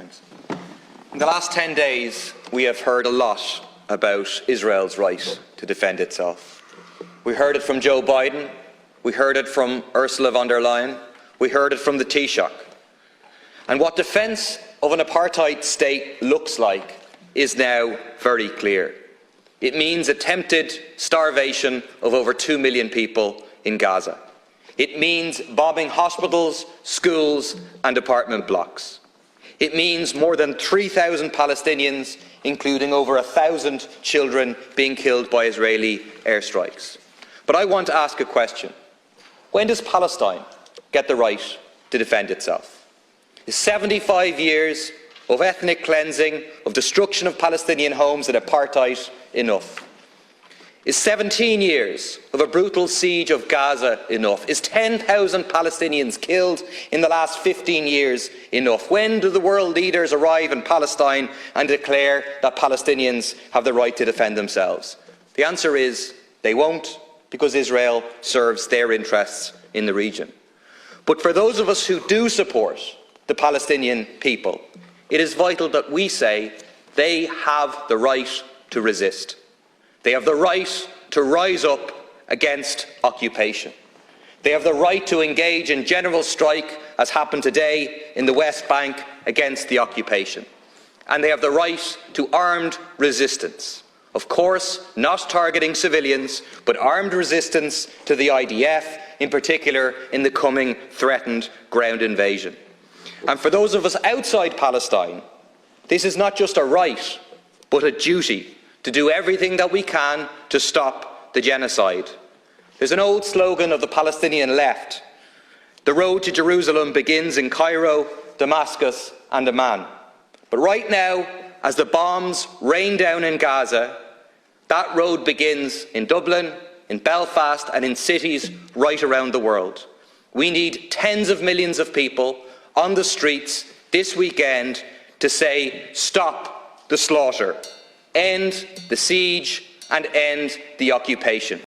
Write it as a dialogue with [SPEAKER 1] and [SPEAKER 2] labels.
[SPEAKER 1] President. In the last 10 days, we have heard a lot about Israel's right to defend itself. We heard it from Joe Biden, we heard it from Ursula von der Leyen, we heard it from the Taoiseach. And what defence of an apartheid state looks like is now very clear. It means attempted starvation of over 2 million people in Gaza. It means bombing hospitals, schools and apartment blocks. It means more than 3,000 Palestinians, including over 1,000 children, being killed by Israeli airstrikes. But I want to ask a question. When does Palestine get the right to defend itself? Is 75 years of ethnic cleansing, of destruction of Palestinian homes and apartheid enough? Is 17 years of a brutal siege of Gaza enough? Is 10,000 Palestinians killed in the last 15 years enough? When do the world leaders arrive in Palestine and declare that Palestinians have the right to defend themselves? The answer is they won't, because Israel serves their interests in the region. But for those of us who do support the Palestinian people, it is vital that we say they have the right to resist. They have the right to rise up against occupation. They have the right to engage in general strike, as happened today in the West Bank, against the occupation. And they have the right to armed resistance. Of course, not targeting civilians, but armed resistance to the IDF, in particular in the coming threatened ground invasion. And for those of us outside Palestine, this is not just a right, but a duty to do everything that we can to stop the genocide. There's an old slogan of the Palestinian left: the road to Jerusalem begins in Cairo, Damascus and Amman. But right now, as the bombs rain down in Gaza, that road begins in Dublin, in Belfast and in cities right around the world. We need tens of millions of people on the streets this weekend to say, stop the slaughter, end the siege and end the occupation.